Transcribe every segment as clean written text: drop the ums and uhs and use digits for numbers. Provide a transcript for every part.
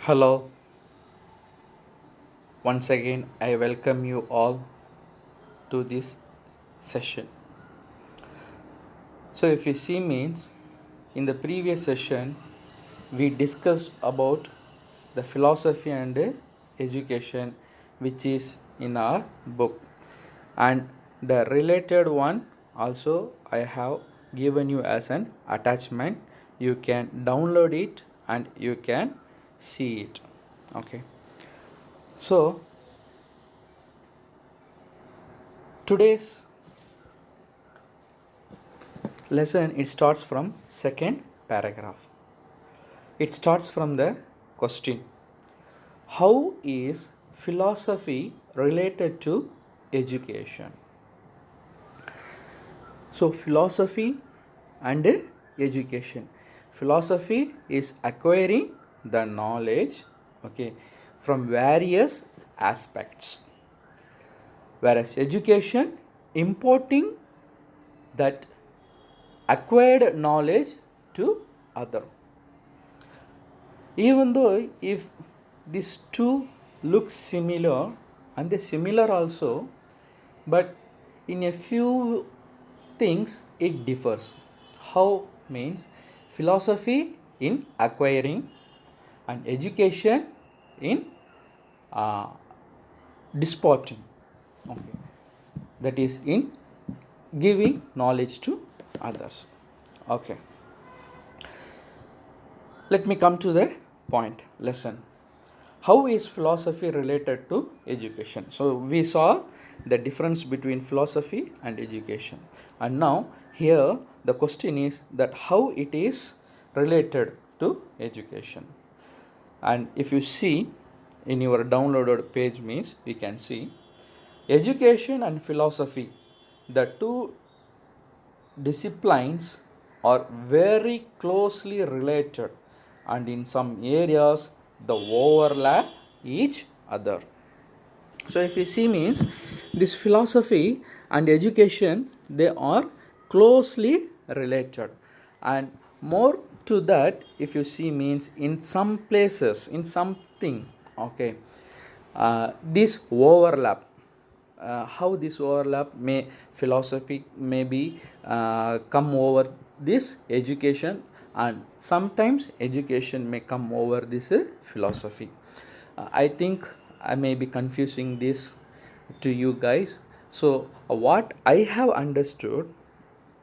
Hello, once again, I welcome you all to this session. So, if you see, means in the previous session, we discussed about the philosophy and education, which is in our book, and the related one also I have given you as an attachment. You can download it and you can see it. Okay, so today's lesson, it starts from second paragraph. It starts from the question: how is philosophy related to education? So philosophy and education. Philosophy is acquiring the knowledge, okay, from various aspects, whereas education importing that acquired knowledge to other. Even though if these two look similar and they similar also, but in a few things it differs. How means philosophy in acquiring and education in uh, disporting. Okay, that is in giving knowledge to others. Okay, let me come to the point. Lesson: how is philosophy related to education? So we saw the difference between philosophy and education, and now here the question is that how it is related to education. And if you see in your downloaded page, means we can see education and philosophy, the two disciplines are very closely related, and in some areas the overlap each other. So if you see, means this philosophy and education, they are closely related, and more to that, if you see, means in some places, in something, okay, this overlap, how this overlap may philosophy may be come over this education, and sometimes education may come over this philosophy. I think I may be confusing this to you guys. So what I have understood,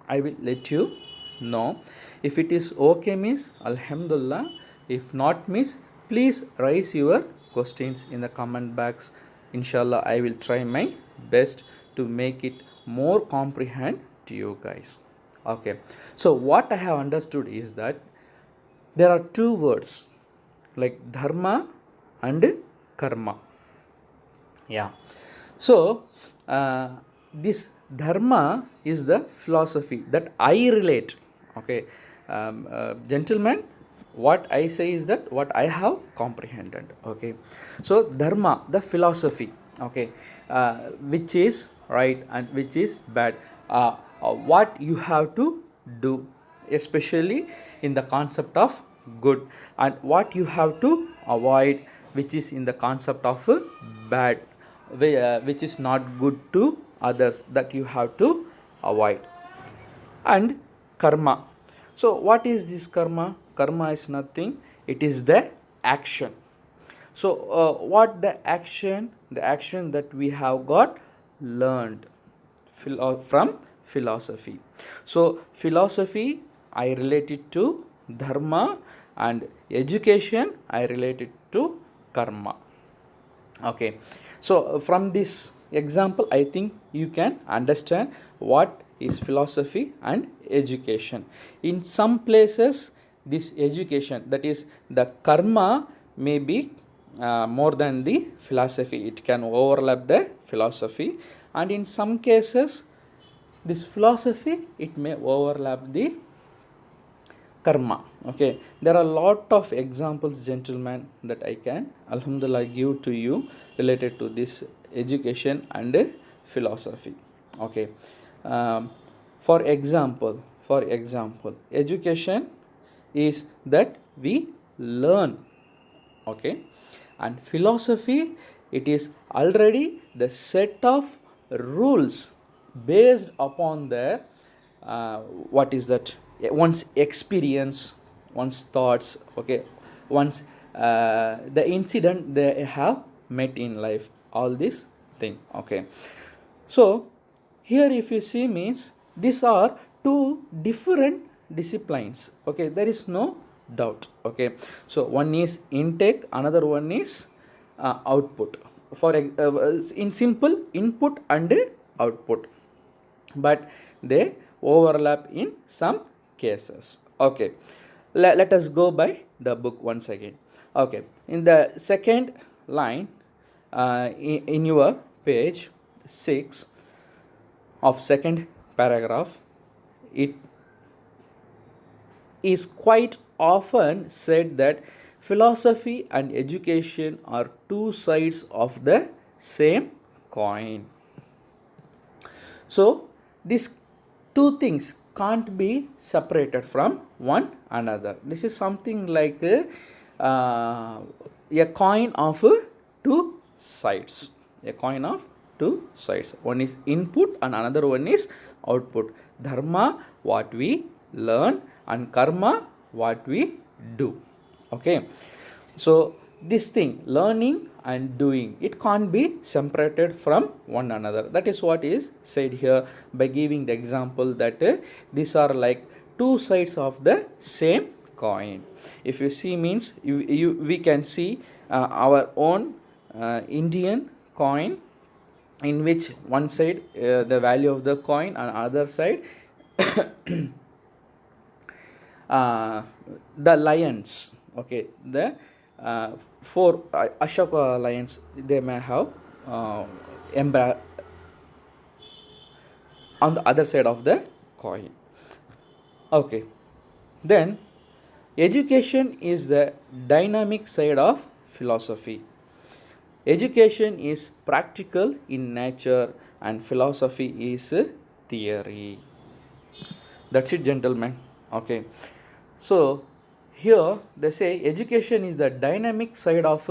I will let you know. If it is okay, means alhamdulillah. If not, means please raise your questions in the comment box. Inshallah, I will try my best to make it more comprehend to you guys. Okay, so what I have understood is that there are two words like dharma and karma. Yeah, so this dharma is the philosophy that I relate. Okay, gentlemen, what I say is that what I have comprehended. Okay, so dharma, the philosophy, okay, which is right and which is bad, what you have to do, especially in the concept of good, and what you have to avoid, which is in the concept of bad, which is not good to others, that you have to avoid. And karma. So what is this karma? Karma is nothing, it is the action. So what the action that we have got learned from philosophy. So philosophy I relate it to dharma, and education I relate it to karma. Okay, so from this example I think you can understand what is philosophy and education. In some places this education, that is the karma, may be more than the philosophy, it can overlap the philosophy, and in some cases this philosophy, it may overlap the karma. Okay, there are a lot of examples, gentlemen, that I can alhamdulillah give to you related to this education and philosophy. Okay, um, for example, education is that we learn. Okay, and philosophy, it is already the set of rules based upon the what is that, one's experience, one's thoughts, okay, one's the incident they have met in life, all this thing. Okay, so here if you see means these are two different disciplines. Okay, there is no doubt. Okay, so one is intake, another one is output. For in simple, input and output, but they overlap in some cases. Okay, let us go by the book once again. Okay, in the second line, in your page 6 of second paragraph, it is quite often said that philosophy and education are two sides of the same coin. So these two things can't be separated from one another. This is something like a coin of two sides. A coin of two sides. One is input and another one is output. Dharma, what we learn, and karma, what we do. Okay, so this thing, learning and doing, it can't be separated from one another. That is what is said here by giving the example that these are like two sides of the same coin. If you see means we can see our own Indian coin, in which one side the value of the coin and other side the lions. Okay, the four Ashoka lions, they may have on the other side of the coin. Okay, then education is the dynamic side of philosophy. Education is practical in nature and philosophy is theory. That's it, gentlemen. Okay, so here they say education is the dynamic side of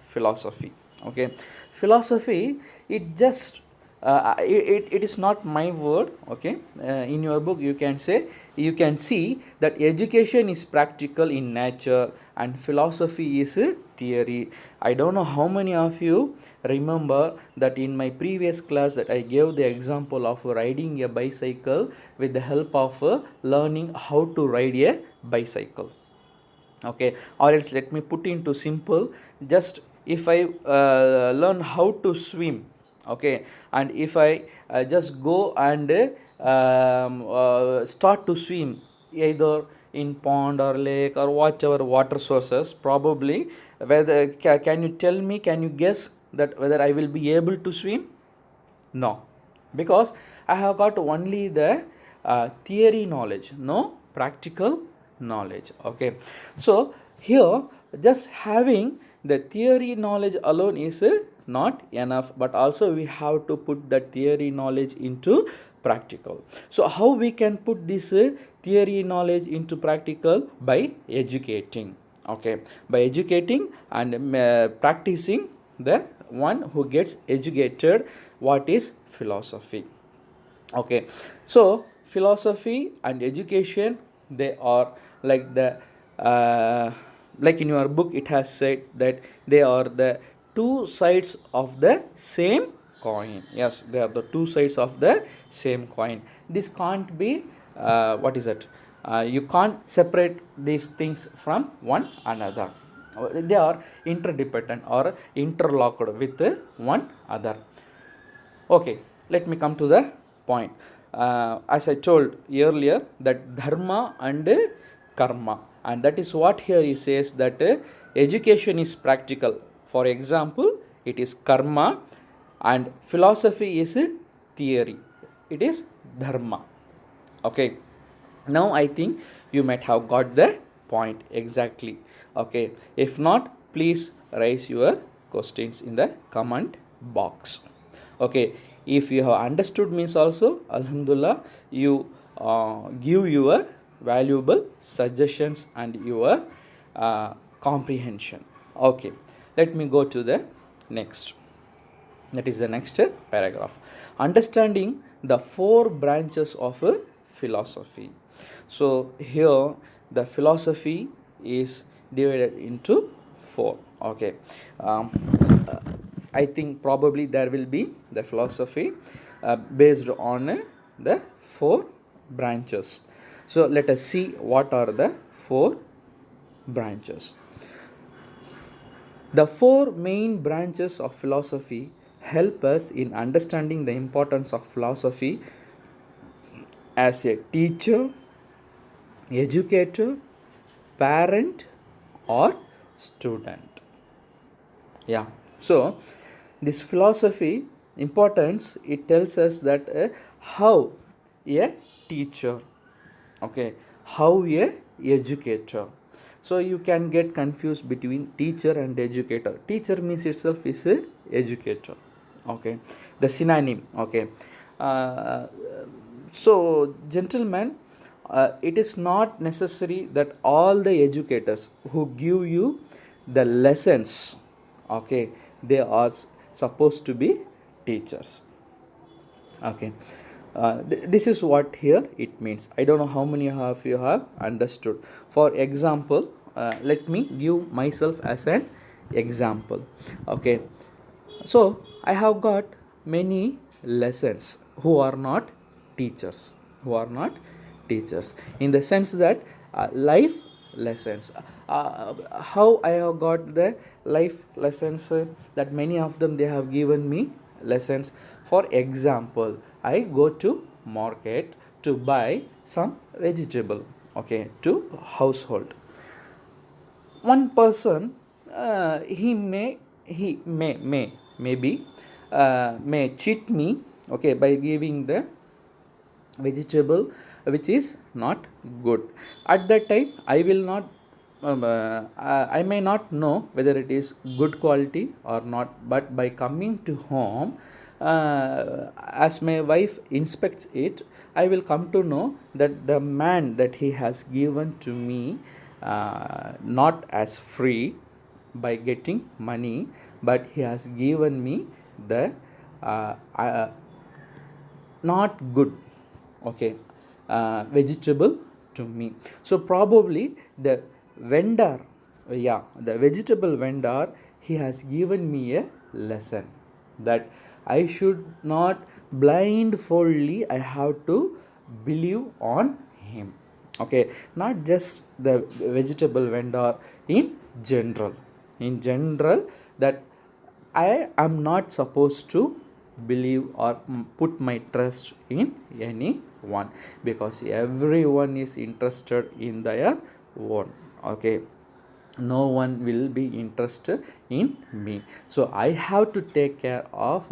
philosophy. Okay, philosophy, it just it is not my word. Okay, in your book you can say, you can see that education is practical in nature and philosophy is theory. I don't know how many of you remember that in my previous class that I gave the example of riding a bicycle with the help of learning how to ride a bicycle. Okay, or else let me put into simple, just if I learn how to swim, okay, and if I just go and start to swim either in pond or lake or whatever water sources, probably whether can you tell me, can you guess that whether I will be able to swim? No, because I have got only the theory knowledge, no practical knowledge. Okay, so here just having the theory knowledge alone is not enough, but also we have to put that theory knowledge into practical. So how we can put this theory knowledge into practical? By educating. Okay, by educating and practicing, the one who gets educated what is philosophy. Okay, so philosophy and education, they are like the like in your book it has said that they are the two sides of the same coin. Yes, they are the two sides of the same coin. This can't be what is it, you can't separate these things from one another. They are interdependent or interlocked with one other. Okay, let me come to the point. As I told earlier, that dharma and karma, and that is what here he says that education is practical. For example, it is karma, and philosophy is theory. It is dharma. Okay, now I think you might have got the point exactly. Okay, if not, please raise your questions in the comment box. Okay, if you have understood means also alhamdulillah, you give your valuable suggestions and your comprehension. Okay, let me go to the next. That is the next paragraph. Understanding the four branches of a philosophy. So here the philosophy is divided into four. Okay, um, uh, I think probably there will be the philosophy based on the four branches. So let us see what are the four branches. The four main branches of philosophy help us in understanding the importance of philosophy as a teacher, educator, parent, or student. Yeah. So this philosophy importance, it tells us that how a teacher, okay, how a educator. So you can get confused between teacher and educator. Teacher means itself is a educator, okay, the synonym, okay. uh, so gentlemen, it is not necessary that all the educators who give you the lessons, okay, they are supposed to be teachers, okay. This is what here it means. I don't know how many of you have understood. For example, let me give myself as an example, okay. So I have got many lessons who are not teachers, who are not teachers, in the sense that life lessons. How I have got the life lessons, that many of them they have given me lessons. For example, I go to market to buy some vegetable, okay, to household. One person, he maybe may cheat me, okay, by giving the vegetable which is not good. At that time I will not I may not know whether it is good quality or not, but by coming to home, as my wife inspects it, I will come to know that the man that he has given to me, not as free by getting money, but he has given me the not good, okay, vegetable to me. So probably the vendor, yeah, the vegetable vendor, he has given me a lesson that I should not blindfoldly, I have to believe on him, okay. Not just the vegetable vendor, in general, in general, that I am not supposed to believe or put my trust in anyone, because everyone is interested in their own, okay. No one will be interested in me, so I have to take care of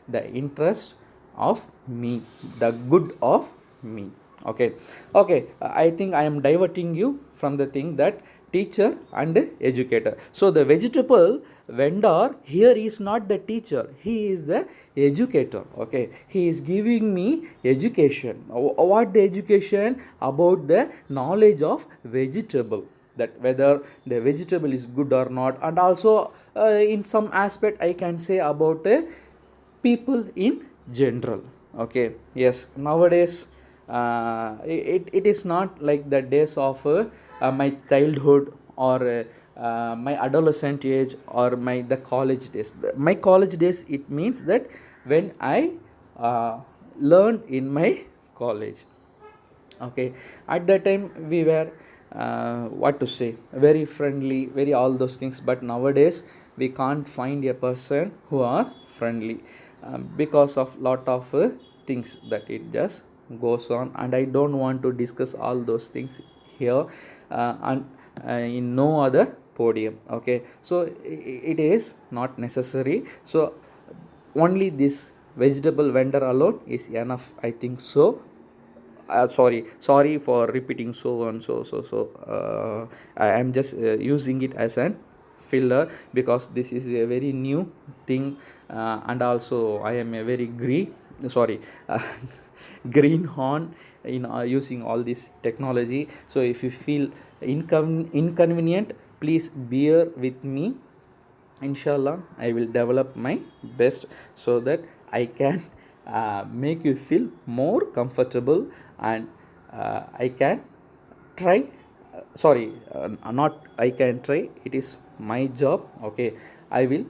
the interest of me, the good of me, okay. Okay, I think I am diverting you from the thing that teacher and educator. So the vegetable vendor here is not the teacher, he is the educator, okay. He is giving me education. What the education? About the knowledge of vegetable, that whether the vegetable is good or not, and also in some aspect I can say about people in general, okay. Yes, nowadays it is not like the days of my childhood, or my adolescent age, or my the college days. My college days, it means that when I learned in my college, okay. At that time we were what to say, very friendly, very all those things, but nowadays we can't find a person who are friendly, because of lot of things that it just goes on, and I don't want to discuss all those things here, and in no other podium, okay. So it is not necessary. So only this vegetable vendor alone is enough, I think so. Sorry for repeating so on, I am just using it as an filler, because this is a very new thing, and also I am a very sorry uh, greenhorn in using all this technology. So if you feel inconvenient, please bear with me, Inshallah, I will develop my best so that I can make you feel more comfortable, and I can try, not I can try, it is my job. Okay, I will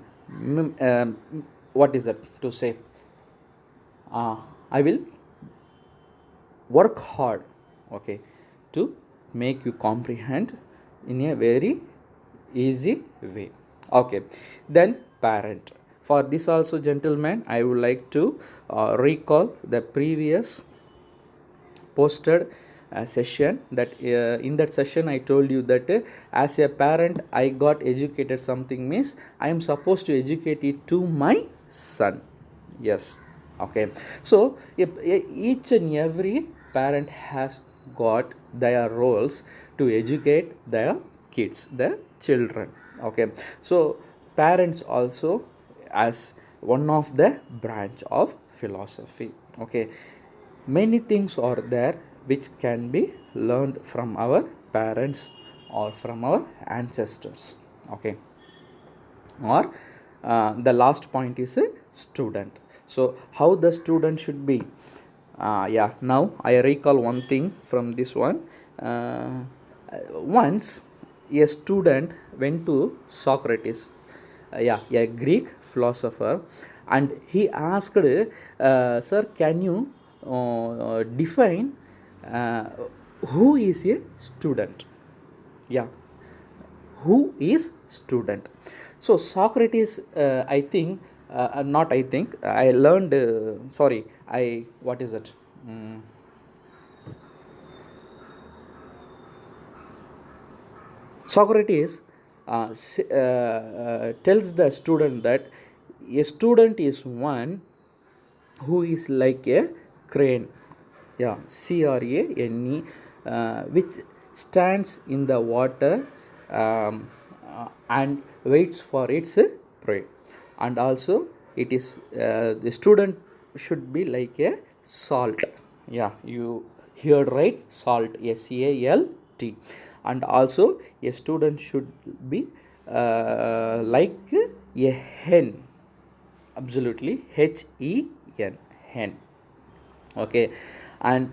what is that to say, I will work hard, okay, to make you comprehend in a very easy way. Okay, then parent. For this also, gentlemen, I would like to recall the previous posted session, that in that session I told you that as a parent I got educated something means I am supposed to educate it to my son. Yes. Okay, so each and every parent has got their roles to educate their kids, their children. Okay, so parents also as one of the branch of philosophy. Okay, many things are there which can be learned from our parents or from our ancestors. Okay, or the last point is a student. So how the student should be, yeah, now I recall one thing from this one. Once a student went to Socrates, yeah, a Greek philosopher, and he asked, sir, can you define uh, who is a student? Yeah, who is student? So Socrates, I think, not I think, I learned, sorry, I, what is it, Socrates tells the student that a student is one who is like a crane, yeah, crane, which stands in the water, and waits for its prey. And also it is, the student should be like a salt, yeah, you heard right, salt, salt. And also a student should be like a hen, absolutely, hen, hen. Okay, and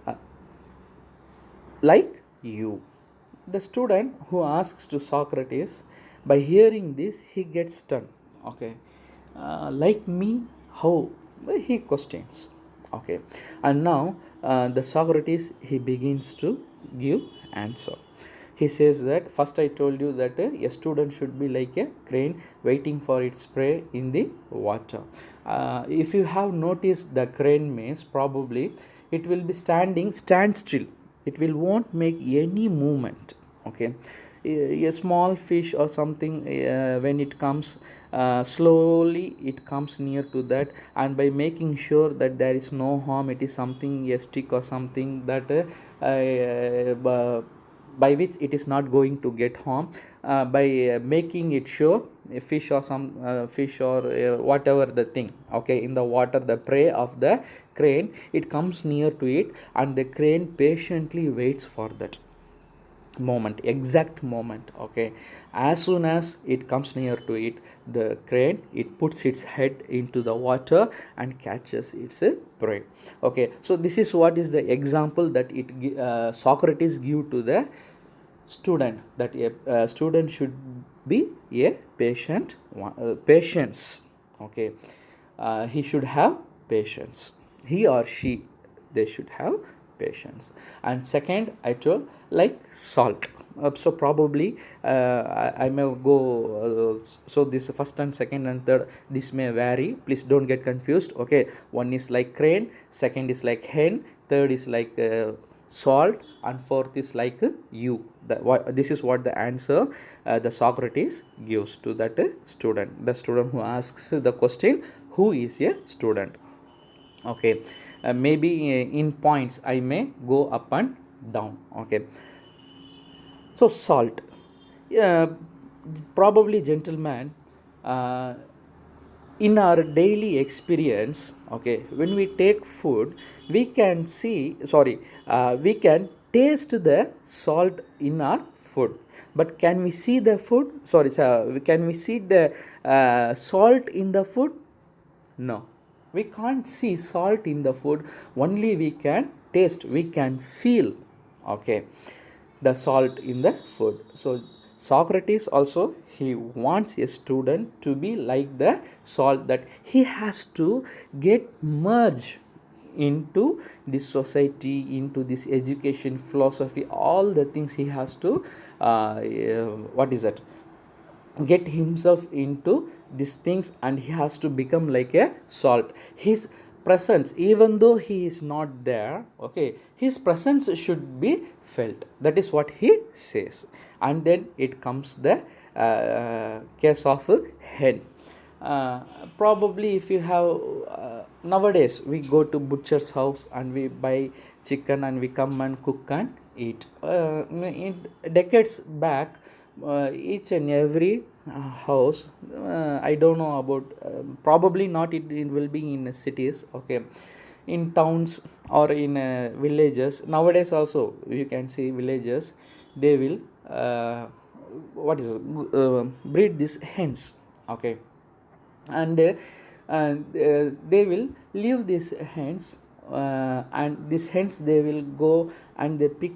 uh, like you, the student who asks to Socrates, by hearing this he gets stunned. Okay, like me, how, he questions. Okay, and now the Socrates, he begins to give answer. He says that first I told you that a student should be like a crane waiting for its prey in the water. If you have noticed, the crane means probably it will be stand still, it will won't make any movement. Okay, a small fish or something, when it comes, slowly it comes near to that, and by making sure that there is no harm, it is something, a stick or something that by which it is not going to get harm, by making it sure a fish or some fish or whatever the thing, okay, in the water, the prey of the crane, it comes near to it, and the crane patiently waits for that moment, exact moment. Okay, as soon as it comes near to it, the crane, it puts its head into the water and catches its prey. Okay, so this is what is the example that Socrates give to the student, that a student should be a patience. Okay, he should have patience, he or she, they should have patience. And second, I told like salt. So probably I may go, so this first and second and third, this may vary, please don't get confused. Okay, one is like crane, second is like hen, third is like salt, and fourth is like you. This is what the answer the Socrates gives to that student, the student who asks the question, who is a student. Okay, maybe in points I may go up and down. Okay, so salt, probably, gentlemen, uh, in our daily experience, okay, when we take food, we can see, sorry, we can taste the salt in our food, but can we see the food? Sorry, can we see the salt in the food? No, we can't see salt in the food. Only we can taste, we can feel, okay, the salt in the food. So Socrates also, he wants a student to be like the salt, that he has to get merged into this society, into this education philosophy, all the things he has to what is that, get himself into these things, and he has to become like a salt. His presence, even though he is not there, okay, his presence should be felt. That is what he says. And then it comes the case of a hen. Probably if you have nowadays we go to butcher's house and we buy chicken and we come and cook and eat. In decades back, each and every house, I don't know about, probably not, it will be in cities, okay, in towns or in villages. Nowadays also you can see villages, they will what is it, breed these hens, okay, and they will leave these hens, and these hens, they will go and they pick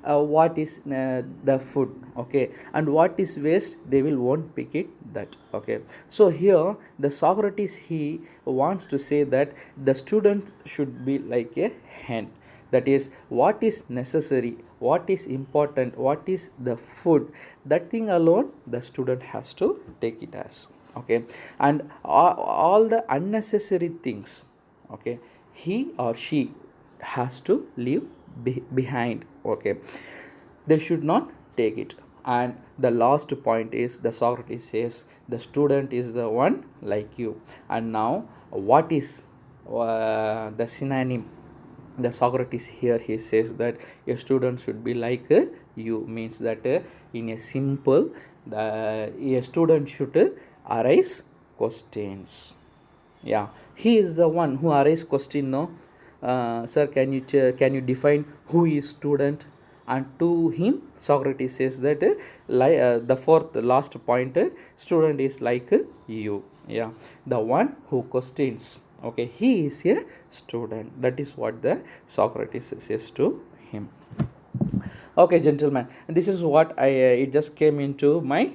what is the food, okay, and what is waste, they will won't pick it, that, okay. So here the Socrates, he wants to say that the student should be like a hen, that is, what is necessary, what is important, what is the food, that thing alone the student has to take it as, okay, and all the unnecessary things, okay, he or she has to leave behind, okay, they should not take it. And the last point is, the Socrates says the student is the one like you. And now what is the synonym? The Socrates here, he says that a student should be like you, means that in a simple, a student should arise questions. Yeah, he is the one who arise question, no? Sir, can you define who is student? And to him Socrates says that the fourth, the last point, student is like you. Yeah, the one who questions, okay, he is a student. That is what the Socrates says to him. Okay, gentlemen, this is what I it just came into my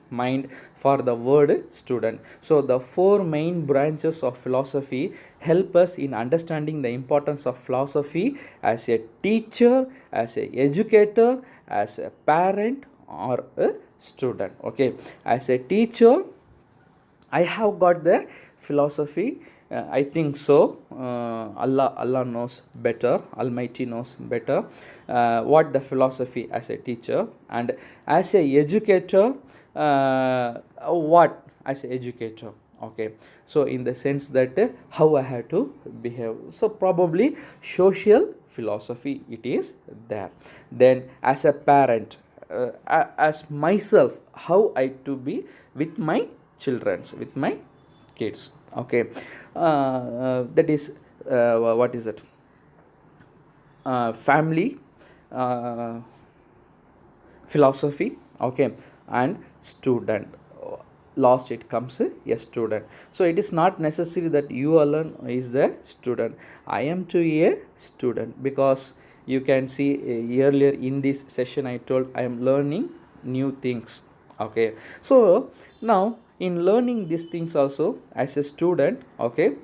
mind for the word student. So the four main branches of philosophy help us in understanding the importance of philosophy as a teacher, as a educator, as a parent, or a student. Okay, as a teacher, I have got the philosophy. I think so. Allah knows better. Almighty knows better. What the philosophy as a teacher, and as a educator, what as a educator. Okay, so in the sense that how I have to behave. So probably social philosophy it is there. Then as a parent, as myself, how I to be with my childrens, with my kids, okay, that is what is it, family philosophy, okay, and student. Last it comes a student. So it is not necessary that you alone is the student. I am to a student, because you can see earlier in this session I told I am learning new things, okay. So now in learning these things also as a student, okay,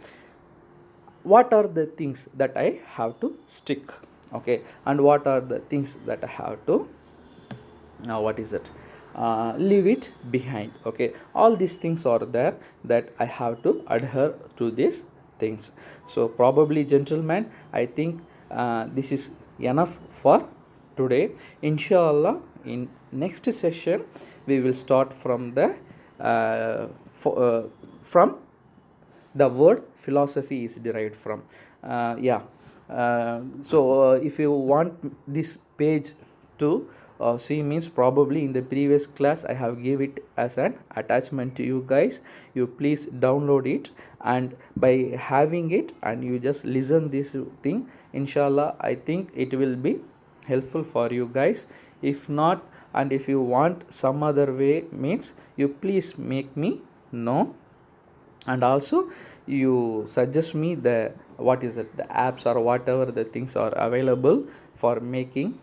what are the things that I have to stick, okay, and what are the things that I have to what is it, leave it behind, okay. All these things are there that I have to adhere to these things. So probably, gentlemen, I think this is enough for today. Inshallah, in next session we will start from the from the word philosophy is derived from. Yeah, so if you want this page to see, means probably in the previous class I have give it as an attachment to you guys. You please download it, and by having it and you just listen this thing, inshallah I think it will be helpful for you guys. If not, and if you want some other way means you please make me know, and also you suggest me the what is it, the apps or whatever the things are available for making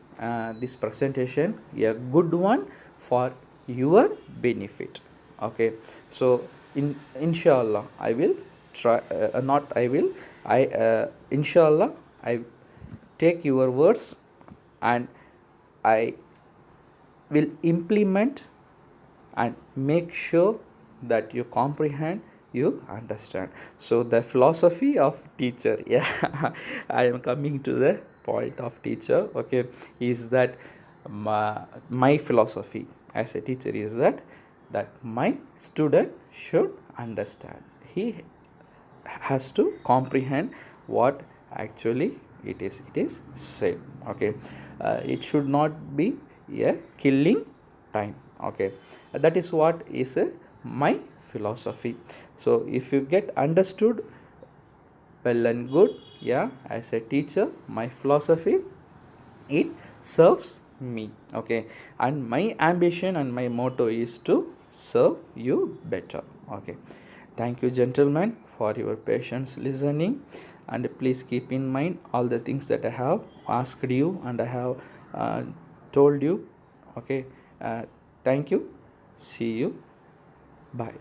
this presentation a good one for your benefit. Okay, so inshallah I will try, not I will, I inshallah I take your words and I will implement and make sure that you comprehend, you understand. So the philosophy of teacher, yeah, I am coming to the point of teacher. Okay, is that my philosophy as a teacher is that my student should understand, he has to comprehend what actually it is said. Okay, it should not be a killing time. Okay, that is what is my philosophy. So if you get understood, well and good. Yeah, as a teacher my philosophy, it serves me. Okay, and my ambition and my motto is to serve you better. Okay, thank you gentlemen for your patience listening, and please keep in mind all the things that I have asked you and I have told you. Okay, thank you, see you, bye.